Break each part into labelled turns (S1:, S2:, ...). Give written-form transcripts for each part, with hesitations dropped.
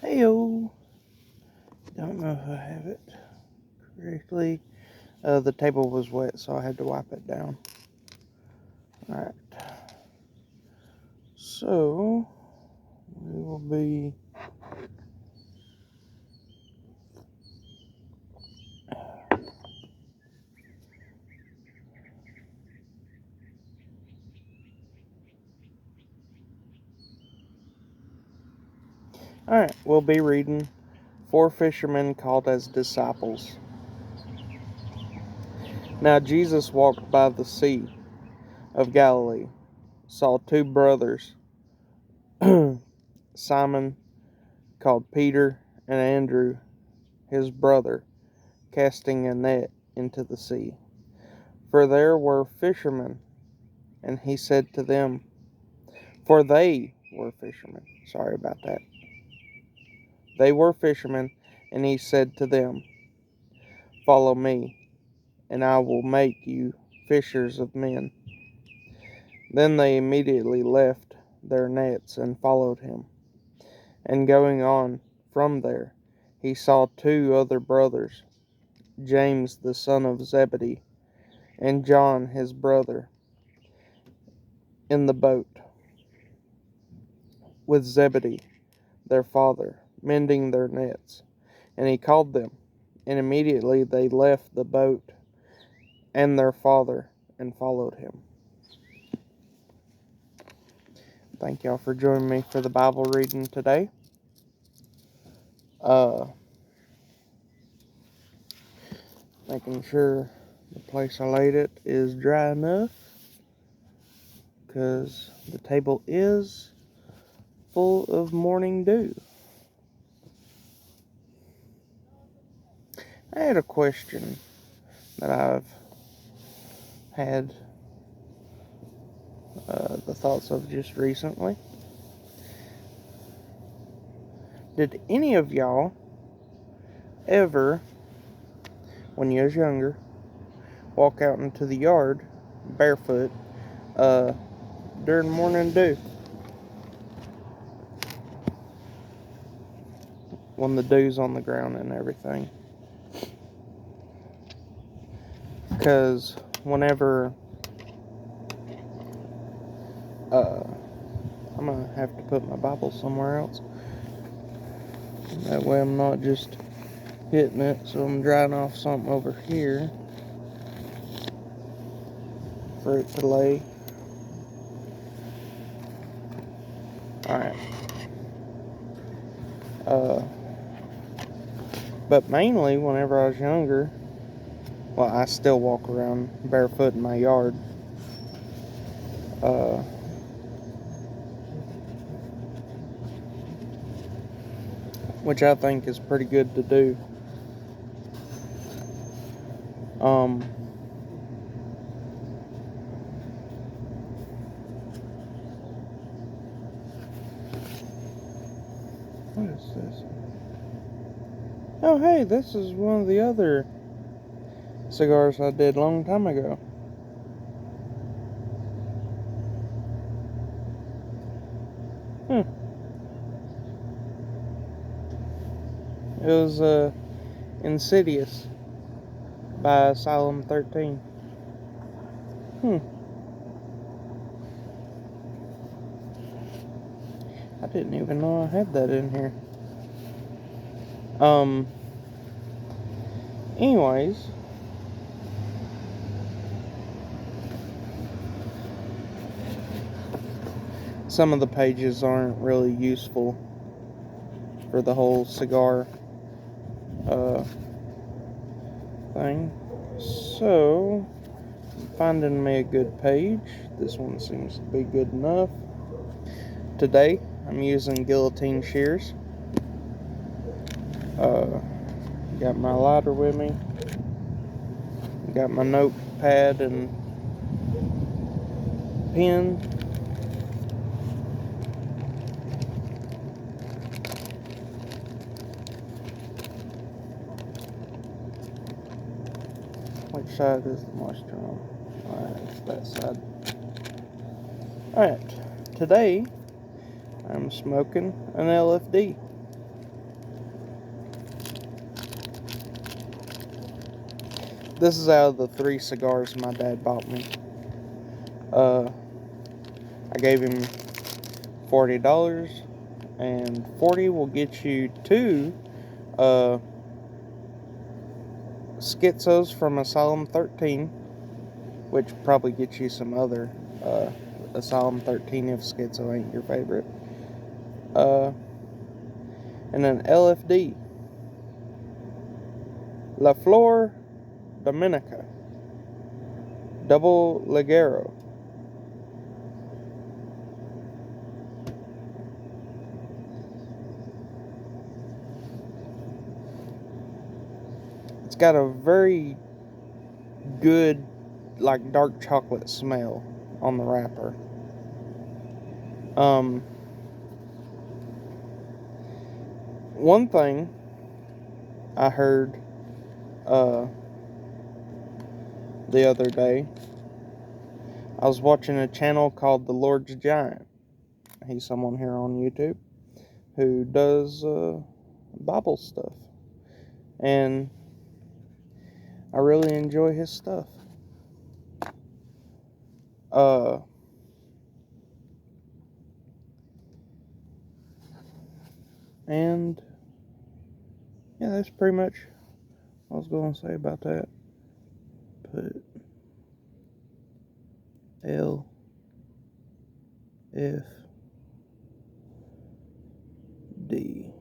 S1: Heyo. Don't know if I have it correctly. The table was wet, so I had to wipe it down. Alright. So, we will be... Alright, we'll be reading 4 fishermen called as disciples. Now Jesus walked by the sea of Galilee, saw 2 brothers, Simon called Peter and Andrew his brother, casting a net into the sea, for there were fishermen. And he said to them, for they were fishermen. Sorry about that. They were fishermen, and he said to them, follow me, and I will make you fishers of men. Then they immediately left their nets and followed him. And going on from there, he saw 2 other brothers, James the son of Zebedee, and John his brother, in the boat with Zebedee their father, mending their nets. And he called them, and immediately they left the boat and their father and followed him. Thank y'all for joining me for the Bible reading today. Making sure the place I laid it is dry enough, because the table is full of morning dew. I had a question that I've had the thoughts of just recently. Did any of y'all ever, when you was younger, walk out into the yard barefoot during morning dew? When the dew's on the ground and everything. Because whenever I'm going to have to put my Bible somewhere else. That way I'm not just hitting it, so I'm drying off something over here for it to lay. Alright. But mainly whenever I was younger, well, I still walk around barefoot in my yard. Which I think is pretty good to do. What is this? Oh, hey, this is one of the other cigars I did a long time ago. It was Insidious by Asylum 13. I didn't even know I had that in here. Anyways, some of the pages aren't really useful for the whole cigar thing. So, finding me a good page. This one seems to be good enough. Today, I'm using guillotine shears. Got my lighter with me. Got my notepad and pen. Which side is the moisture on? Alright, it's that side. Alright, today I'm smoking an LFD. This is out of the 3 cigars my dad bought me. I gave him $40, and 40 will get you 2 schizos from Asylum 13, which probably gets you some other Asylum 13 if schizo ain't your favorite. And an LFD, La Flor Dominica, Double Ligero. It's got a very good, like, dark chocolate smell on the wrapper. One thing I heard the other day, I was watching a channel called The Lord's Giant. He's someone here on YouTube who does Bible stuff, and I really enjoy his stuff. And yeah, that's pretty much what I was going to say about that. Put L F D.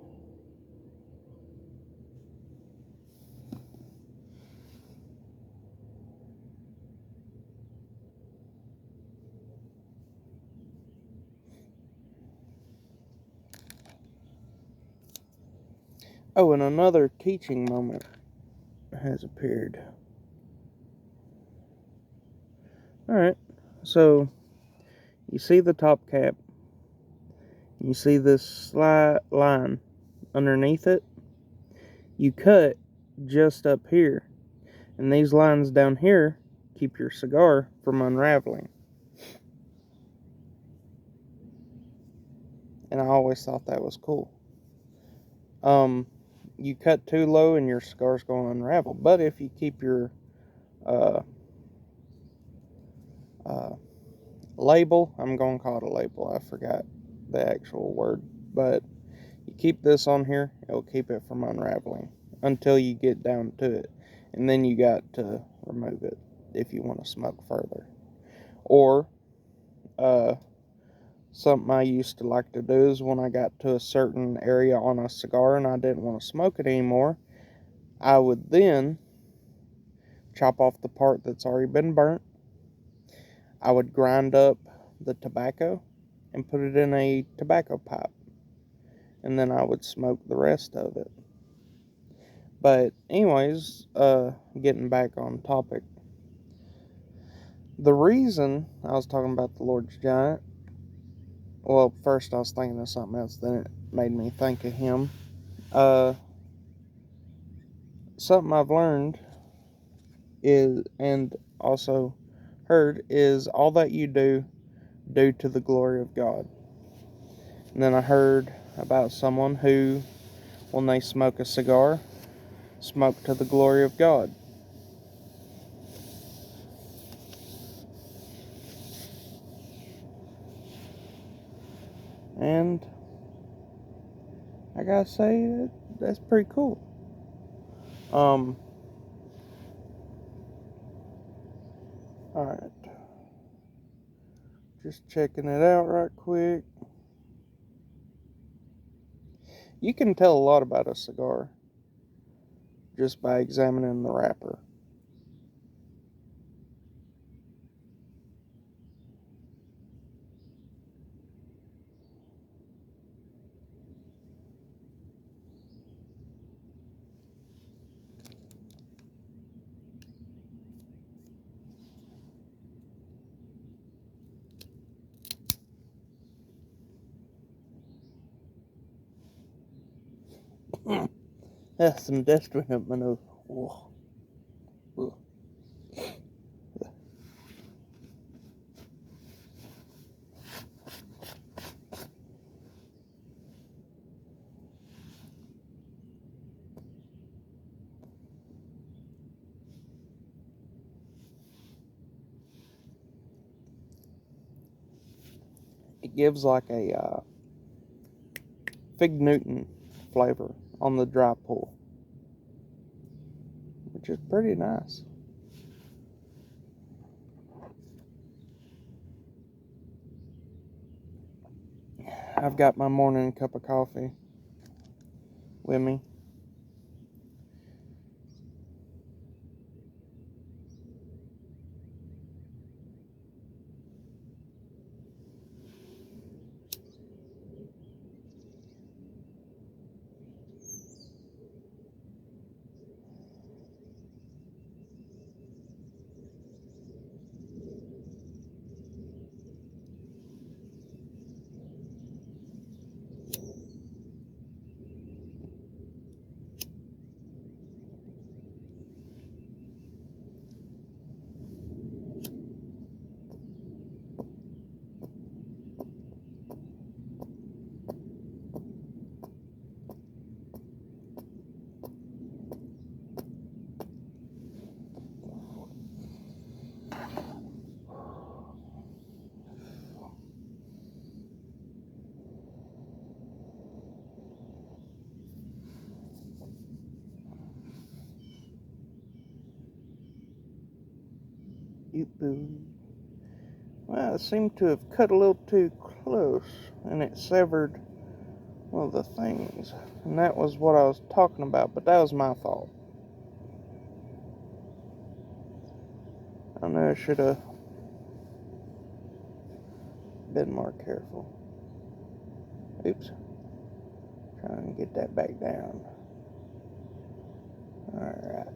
S1: Oh, and another teaching moment has appeared. Alright, so you see the top cap, you see this slight line underneath it. You cut just up here, and these lines down here keep your cigar from unraveling. And I always thought that was cool. You cut too low and your cigar's going to unravel. But if you keep your label, I'm going to call it a label, I forgot the actual word, but you keep this on here, it'll keep it from unraveling until you get down to it, and then you got to remove it if you want to smoke further. Or something I used to like to do is when I got to a certain area on a cigar and I didn't want to smoke it anymore, I would then chop off the part that's already been burnt. I would grind up the tobacco and put it in a tobacco pipe, and then I would smoke the rest of it. But anyways, getting back on topic, the reason I was talking about the Lord's Giant, well, first I was thinking of something else, then it made me think of him. Something I've learned is, and also heard, is all that you do to the glory of God. And then I heard about someone who, when they smoke a cigar, smoke to the glory of God. And I gotta say, that's pretty cool. Alright. Just checking it out right quick. You can tell a lot about a cigar just by examining the wrapper. That's some destiny up my nose. Whoa. It gives like a Fig Newton flavor on the dry pull, which is pretty nice. I've got my morning cup of coffee with me. Well, it seemed to have cut a little too close, and it severed one of the things. And that was what I was talking about, but that was my fault. I know I should have been more careful. Oops. Trying to get that back down. Alright.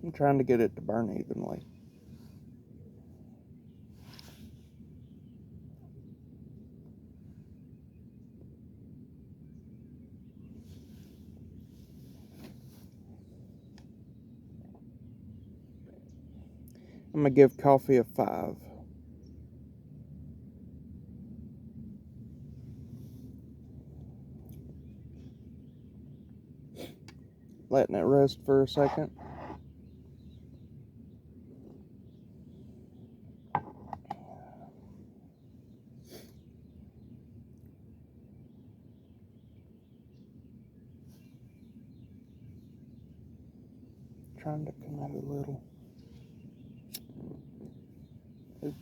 S1: I'm trying to get it to burn evenly. I'm going to give coffee a 5. Letting it rest for a second. Trying to come out a little. Oops.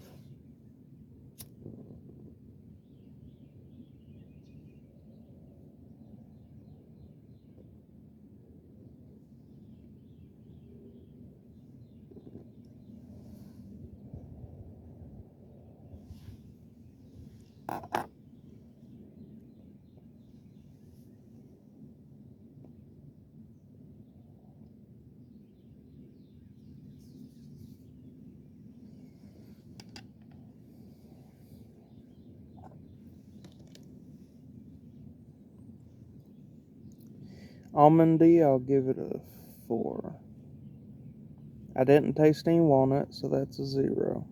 S1: Almondy, I'll give it a 4. I didn't taste any walnut, so that's a 0.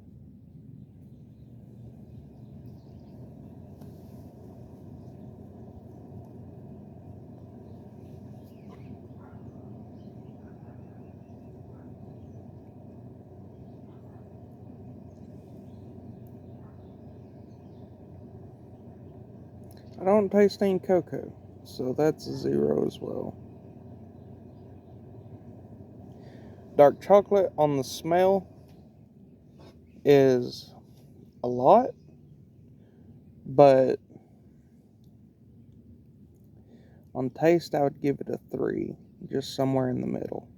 S1: I don't taste any cocoa, so that's a 0 as well. Dark chocolate on the smell is a lot, but On taste, I would give it a 3, just somewhere in the middle.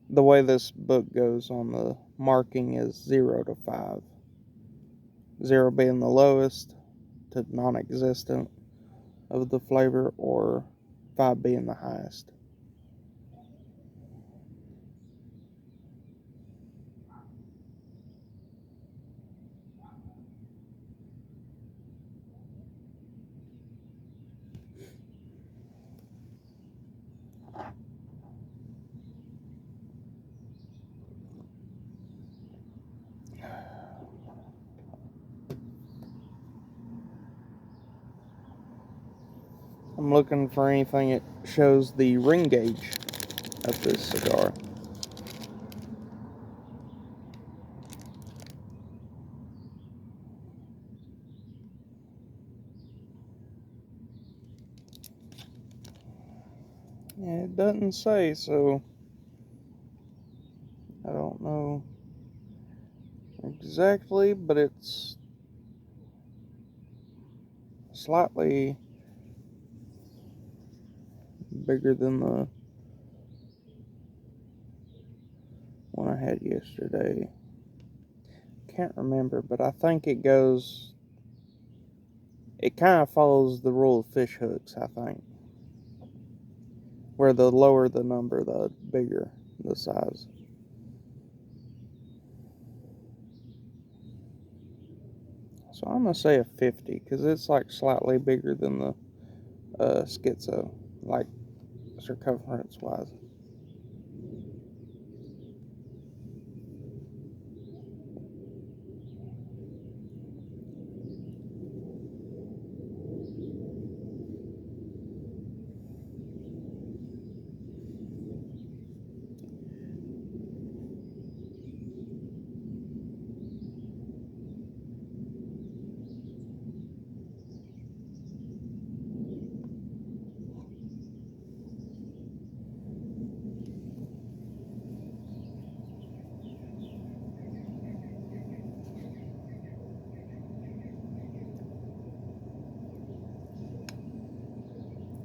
S1: The way this book goes on the marking is 0 to 5. 0 being the lowest to non-existent of the flavor, or 5 being the highest. I'm looking for anything that shows the ring gauge of this cigar. Yeah, it doesn't say, so I don't know exactly, but it's slightly bigger than the one I had yesterday. Can't remember, but I think it kind of follows the rule of fish hooks, I think. Where the lower the number, the bigger the size. So I'm going to say a 50, because it's like slightly bigger than the schizo, like circumference wise.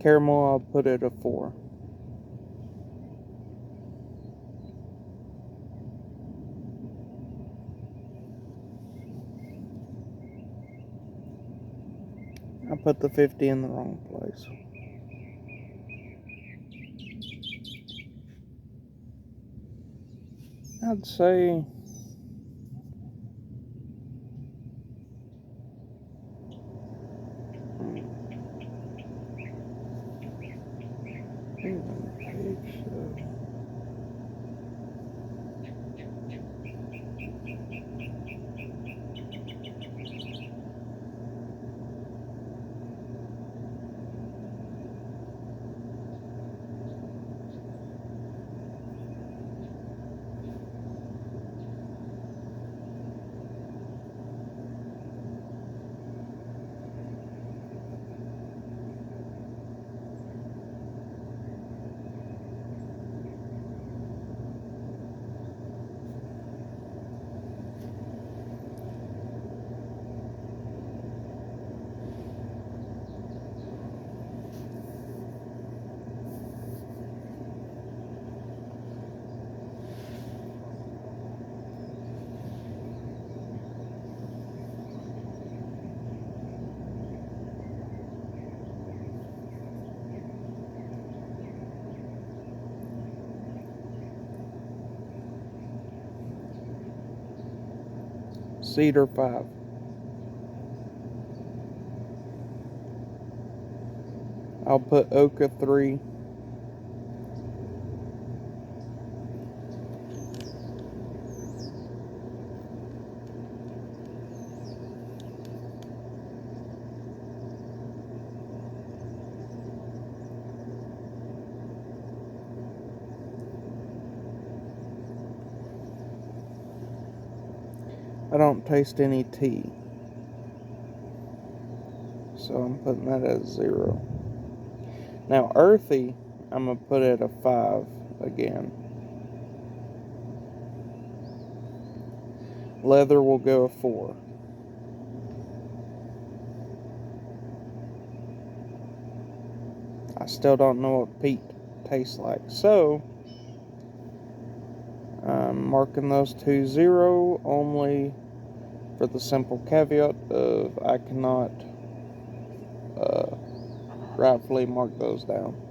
S1: Caramel, I'll put it a 4. I put the 50 in the wrong place. I'd say Cedar 5. I'll put oak a 3. I don't taste any tea, so I'm putting that at 0. Now earthy, I'm going to put it at a 5 again. Leather will go a 4. I still don't know what peat tastes like. So, I'm marking those two 0 only for the simple caveat of I cannot rightfully mark those down.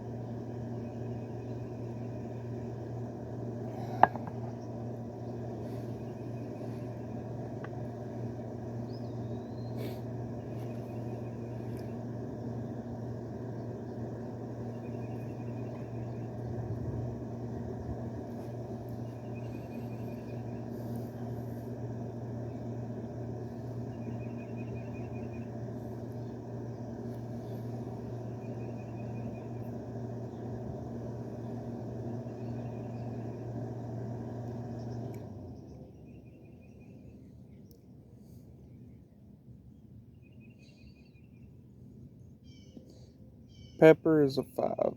S1: Pepper is a 5.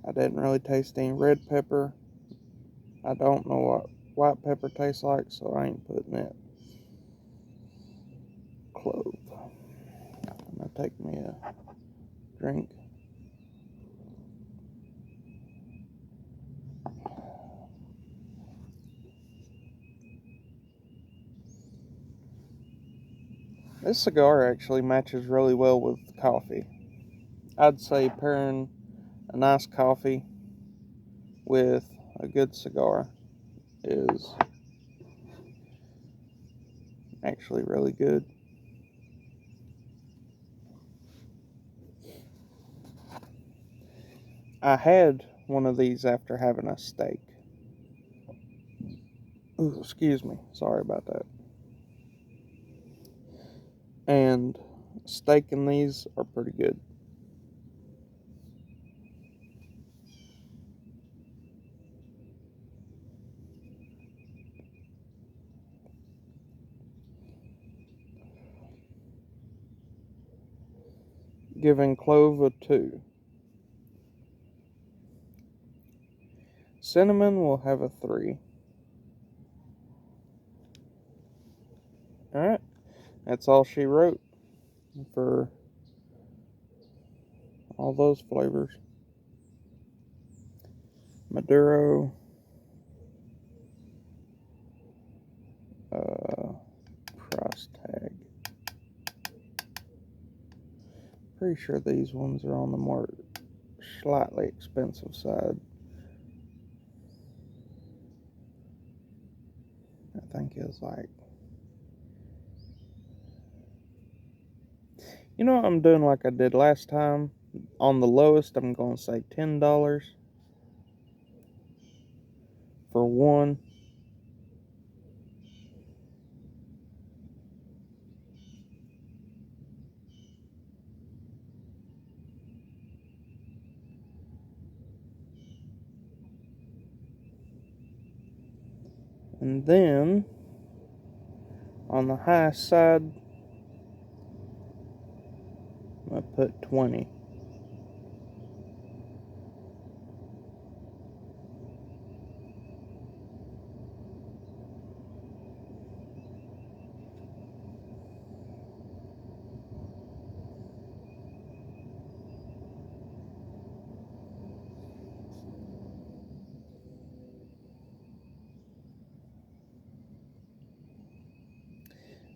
S1: I didn't really taste any red pepper. I don't know what white pepper tastes like, so I ain't putting it. Clove. I'm gonna take me a drink. This cigar actually matches really well with coffee. I'd say pairing a nice coffee with a good cigar is actually really good. I had one of these after having a steak. Ooh, excuse me. Sorry about that. And steak and these are pretty good. Giving clove a 2. Cinnamon will have a 3. Alright, that's all she wrote for all those flavors. Maduro, price tag. Pretty sure these ones are on the more slightly expensive side. I think it's like, you know what I'm doing like I did last time? On the lowest, I'm going to say $10 for one. And then, on the high side, I'm going to put 20.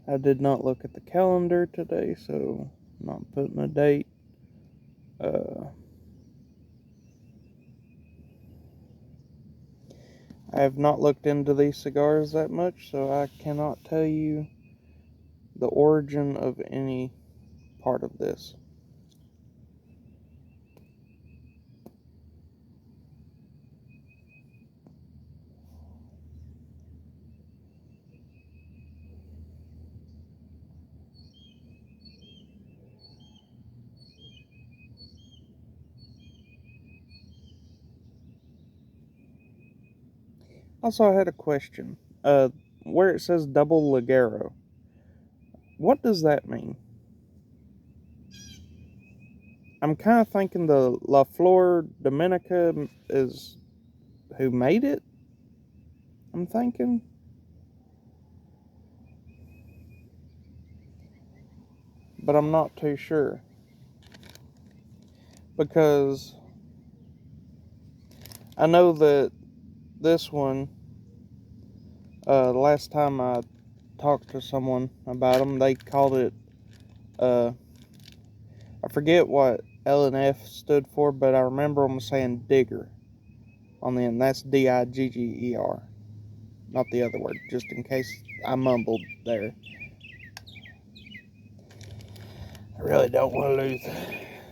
S1: I did not look at the calendar today, so I'm not putting a date. I have not looked into these cigars that much, so I cannot tell you the origin of any part of this. Also, I had a question. Where it says double Ligero, what does that mean? I'm kind of thinking the La Flor Dominica is who made it. I'm thinking, but I'm not too sure. because I know that this one, the last time I talked to someone about them, they called it, I forget what L and F stood for, but I remember them saying digger on the end. That's Digger, not the other word, just in case I mumbled there. I really don't want to lose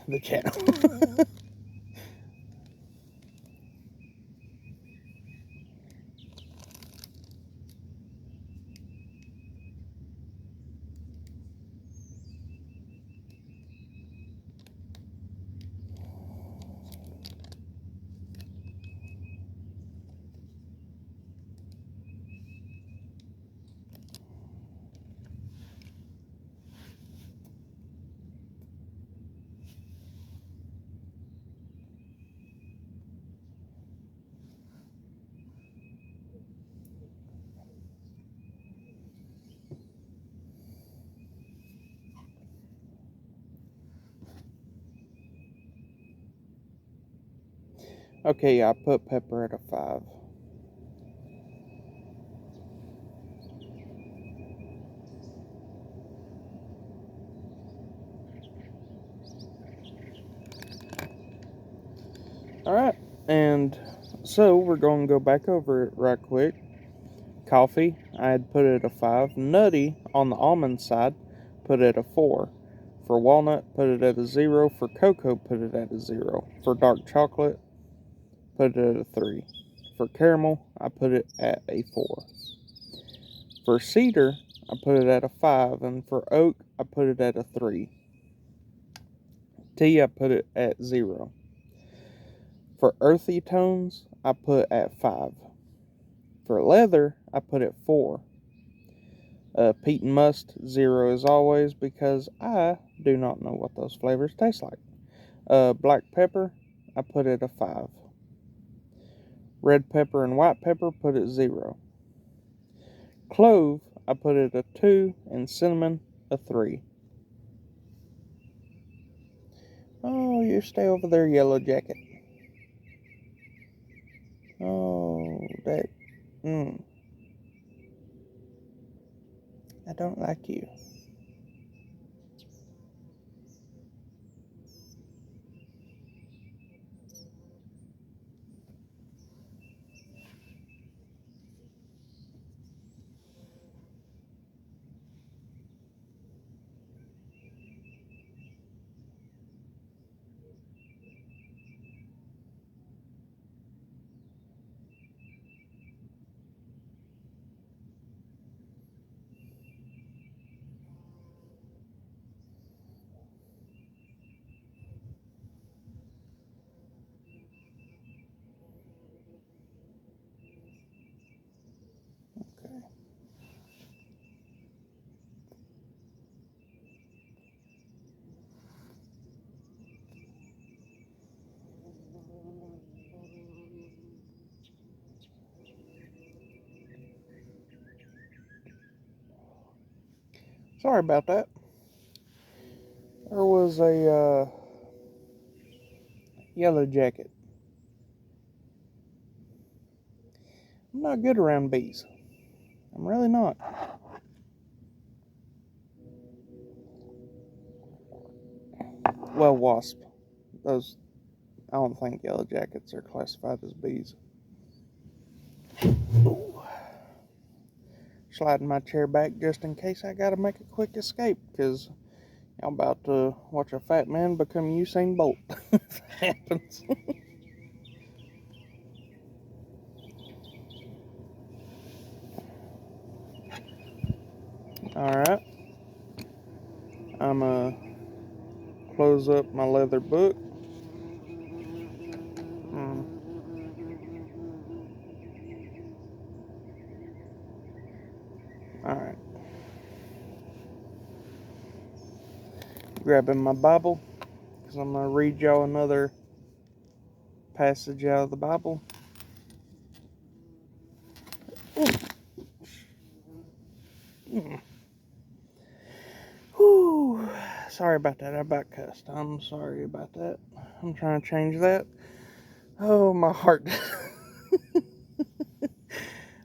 S1: the channel. Okay, I put pepper at a 5. Alright, and so we're going to go back over it right quick. Coffee, I had put it at a 5. Nutty, on the almond side, put it at a 4. For walnut, put it at a 0. For cocoa, put it at a 0. For dark chocolate, put it at a 3. For caramel, I put it at a 4. For cedar, I put it at a 5. And for oak, I put it at a 3. Tea, I put it at 0. For earthy tones, I put at 5. For leather, I put at 4. Peat and must, 0 as always, because I do not know what those flavors taste like. Black pepper, I put it a 5. Red pepper and white pepper, put it 0. Clove, I put it a 2. And cinnamon, a 3. Oh, you stay over there, Yellow Jacket. Oh, that... I don't like you. Okay. Sorry about that. There was a Yellow Jacket. I'm not good around bees. I'm really not. Well, wasp. Those, I don't think Yellow Jackets are classified as bees. Ooh. Sliding my chair back just in case I gotta make a quick escape, because I'm about to watch a fat man become Usain Bolt. If that happens. Alright. I'm gonna close up my leather book. Alright. Grabbing my Bible, because I'm going to read y'all another passage out of the Bible. Whew. Sorry about that. I about cussed. I'm sorry about that. I'm trying to change that. Oh, my heart.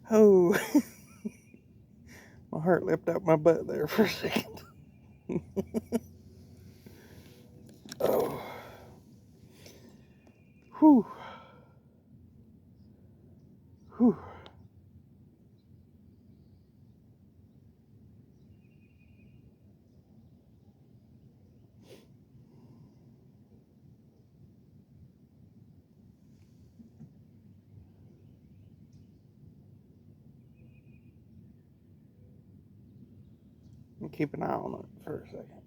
S1: Oh, my heart leapt out my butt there for a second. Oh. Whew. Whew. Keep an eye on it for a second.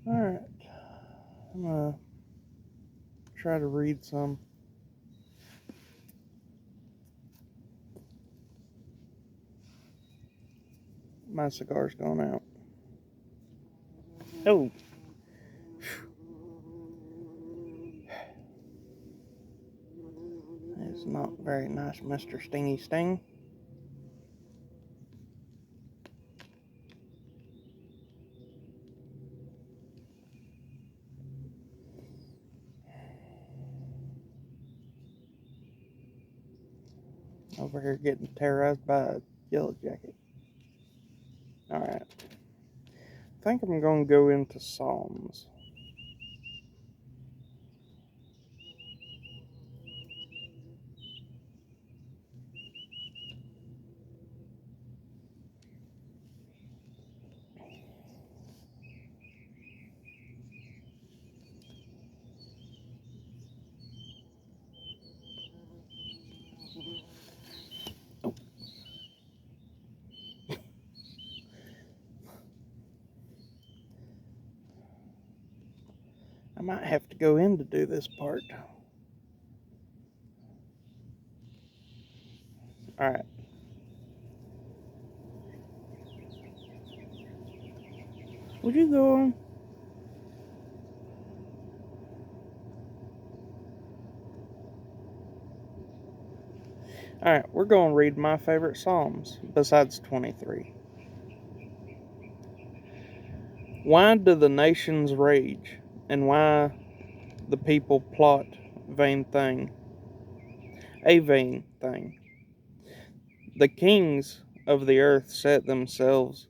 S1: Alright. I'm going to try to read some. My cigar's going out. Oh. It's not very nice, Mr. Stingy Sting. Over here getting terrorized by a yellow jacket. Alright. I think I'm going to go into Psalms. I might have to go in to do this part. Alright. Would you go on? Alright, we're going to read my favorite Psalms, besides 23. Why do the nations rage, and why the people plot vain thing? A vain thing. The kings of the earth set themselves,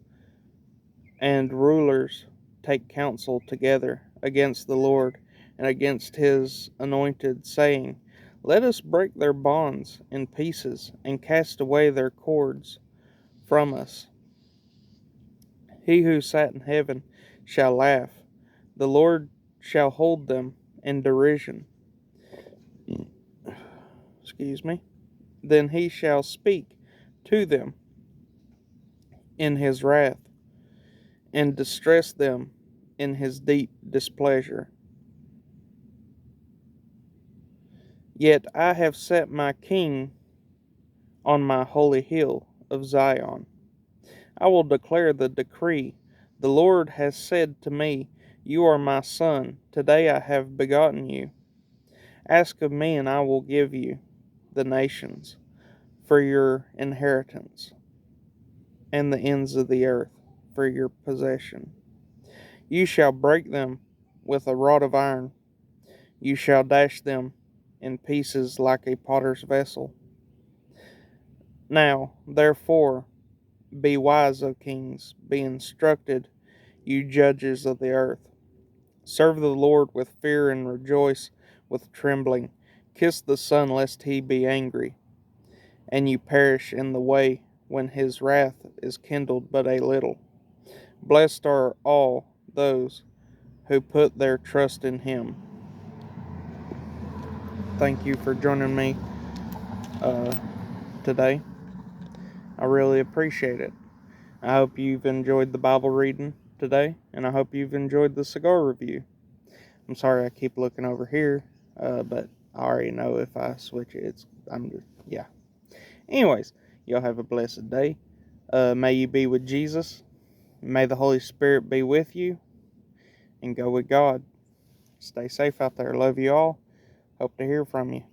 S1: and rulers take counsel together against the Lord and against his anointed, saying, let us break their bonds in pieces and cast away their cords from us. He who sat in heaven shall laugh. The Lord shall hold them in derision. Excuse me. Then he shall speak to them in his wrath and distress them in his deep displeasure. Yet I have set my king on my holy hill of Zion. I will declare the decree. The Lord has said to me, you are my son. Today I have begotten you. Ask of me, and I will give you the nations for your inheritance, and the ends of the earth for your possession. You shall break them with a rod of iron. You shall dash them in pieces like a potter's vessel. Now, therefore, be wise, O kings, be instructed, you judges of the earth. Serve the Lord with fear and rejoice with trembling. Kiss the Son, lest he be angry, and you perish in the way when his wrath is kindled but a little. Blessed are all those who put their trust in him. Thank you for joining me today. I really appreciate it. I hope you've enjoyed the Bible reading today, and I hope you've enjoyed the cigar review. I'm sorry I keep looking over here, but I already know if I switch it, yeah. Anyways, y'all have a blessed day. May you be with Jesus. May the Holy Spirit be with you, and go with God. Stay safe out there. Love you all. Hope to hear from you.